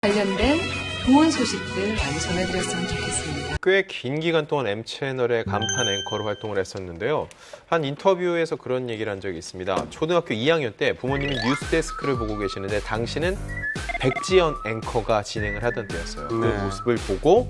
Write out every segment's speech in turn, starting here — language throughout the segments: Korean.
관련된 좋은 소식들 많이 전해드렸으면 좋겠습니다. 꽤 긴 기간 동안 M채널의 간판 앵커로 활동을 했었는데요. 한 인터뷰에서 그런 얘기를 한 적이 있습니다. 초등학교 2학년 때 부모님이 뉴스데스크를 보고 계시는데 당시는 백지연 앵커가 진행을 하던 때였어요. 그 모습을 보고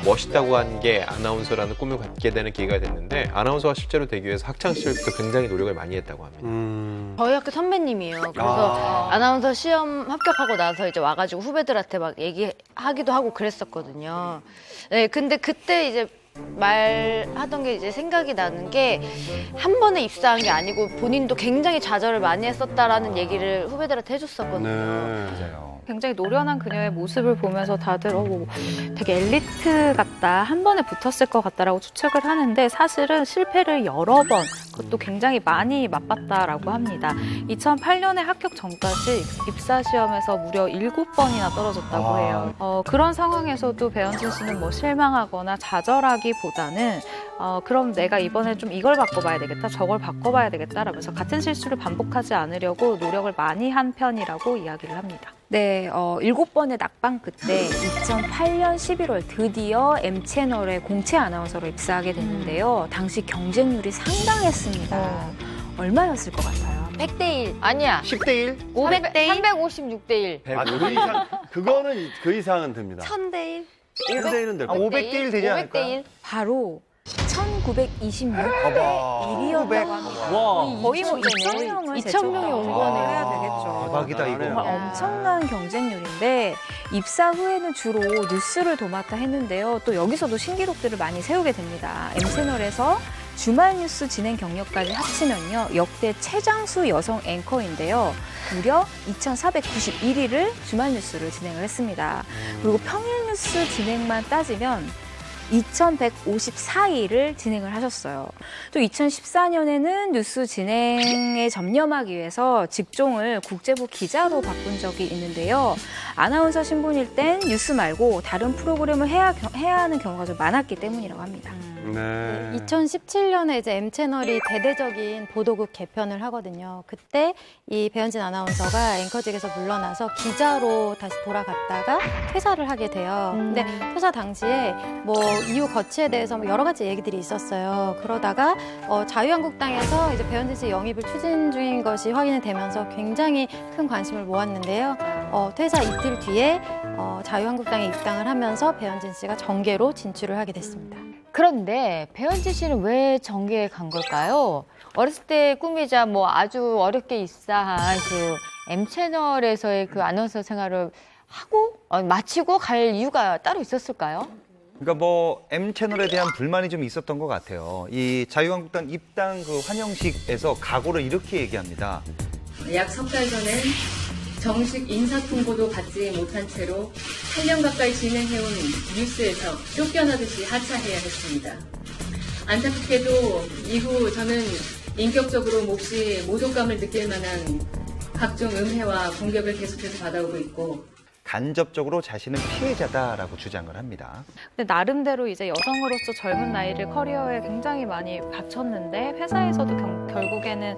멋있다고 한 게 아나운서라는 꿈을 갖게 되는 계기가 됐는데 아나운서가 실제로 되기 위해서 학창시절부터 굉장히 노력을 많이 했다고 합니다. 저희 학교 선배님이에요. 그래서 아나운서 시험 합격하고 나서 이제 와가지고 후배들한테 막 얘기하기도 하고 그랬었거든요. 네, 근데 그때 이제 말하던 게 이제 생각이 나는 게 한 번에 입사한 게 아니고 본인도 굉장히 좌절을 많이 했었다라는 얘기를 후배들한테 해줬었거든요. 맞아요. 굉장히 노련한 그녀의 모습을 보면서 다들 뭐 되게 엘리트 같다, 한 번에 붙었을 것 같다라고 추측을 하는데 사실은 실패를 여러 번, 그것도 굉장히 많이 맛봤다라고 합니다. 2008년에 합격 전까지 입사 시험에서 무려 7번이나 떨어졌다고 해요. 그런 상황에서도 배현진 씨는 뭐 실망하거나 좌절하기보다는 그럼 내가 이번에 좀 이걸 바꿔봐야 되겠다, 저걸 바꿔봐야 되겠다라면서 같은 실수를 반복하지 않으려고 노력을 많이 한 편이라고 이야기를 합니다. 네, 7번의 낙방 끝에 2008년 11월 드디어 M채널에 공채 아나운서로 입사하게 됐는데요. 당시 경쟁률이 상당했습니다. 얼마였을 것 같아요? 100대1. 아니야. 10대 1? 500대1? 356대1. 아, 그 이상, 그거는 그 이상은 됩니다. 1000대1? 1대 1은 될 거예요. 500대 1 되지 않을까요? 500대1? 바로 1926대 봐봐. 1이었다고 합니다. 거의 뭐 2,000명을 2,000명이 온 거네요. 해야 되겠죠. 대박이다, 이거. 정말 엄청난 경쟁률인데 입사 후에는 주로 뉴스를 도맡아 했는데요. 또 여기서도 신기록들을 많이 세우게 됩니다. M채널에서 주말 뉴스 진행 경력까지 합치면요. 역대 최장수 여성 앵커인데요. 무려 2,491일을 주말 뉴스를 진행을 했습니다. 그리고 평일 뉴스 진행만 따지면 2,154일을 진행을 하셨어요. 또 2014년에는 뉴스 진행에 전념하기 위해서 직종을 국제부 기자로 바꾼 적이 있는데요. 아나운서 신분일 땐 뉴스 말고 다른 프로그램을 해야 하는 경우가 좀 많았기 때문이라고 합니다. 네. 2017년에 이제 M채널이 대대적인 보도국 개편을 하거든요. 그때 이 배현진 아나운서가 앵커직에서 물러나서 기자로 다시 돌아갔다가 퇴사를 하게 돼요. 근데 퇴사 당시에 뭐 이후 거치에 대해서 뭐 여러 가지 얘기들이 있었어요. 그러다가 자유한국당에서 이제 배현진 씨 영입을 추진 중인 것이 확인이 되면서 굉장히 큰 관심을 모았는데요. 퇴사 이틀 뒤에 자유한국당에 입당을 하면서 배현진 씨가 정계로 진출을 하게 됐습니다. 그런데 배현진 씨는 왜 정계에 간 걸까요? 어렸을 때 꿈이자 뭐 아주 어렵게 입사한 그 M채널에서의 그 아나운서 생활을 하고 마치고 갈 이유가 따로 있었을까요? 그러니까 뭐 M채널에 대한 불만이 좀 있었던 것 같아요. 이 자유한국당 입당 그 환영식에서 각오를 이렇게 얘기합니다. 약 석 달 전엔 정식 인사통보도 받지 못한 채로 8년 가까이 진행해온 뉴스에서 쫓겨나듯이 하차해야 했습니다. 안타깝게도 이후 저는 인격적으로 몹시 모독감을 느낄 만한 각종 음해와 공격을 계속해서 받아오고 있고 간접적으로 자신은 피해자다라고 주장을 합니다. 근데 나름대로 이제 여성으로서 젊은 나이를 커리어에 굉장히 많이 바쳤는데 회사에서도 결국에는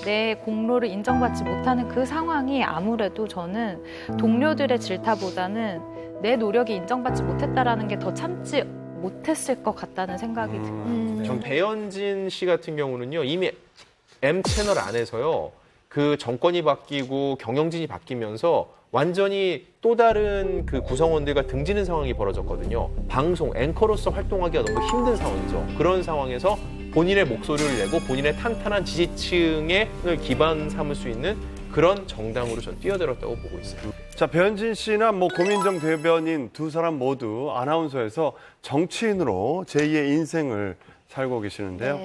내 공로를 인정받지 못하는 그 상황이 아무래도 저는 동료들의 질타보다는 내 노력이 인정받지 못했다라는 게 더 참지 못했을 것 같다는 생각이 듭니다. 전 배현진 씨 같은 경우는요, 이미 M채널 안에서요, 그 정권이 바뀌고 경영진이 바뀌면서 완전히 또 다른 그 구성원들과 등지는 상황이 벌어졌거든요. 방송, 앵커로서 활동하기가 너무 힘든 상황이죠. 그런 상황에서 본인의 목소리를 내고 본인의 탄탄한 지지층을 기반 삼을 수 있는 그런 정당으로 전 뛰어들었다고 보고 있어요. 자, 배현진 씨나 뭐 고민정 대변인 두 사람 모두 아나운서에서 정치인으로 제2의 인생을 살고 계시는데요.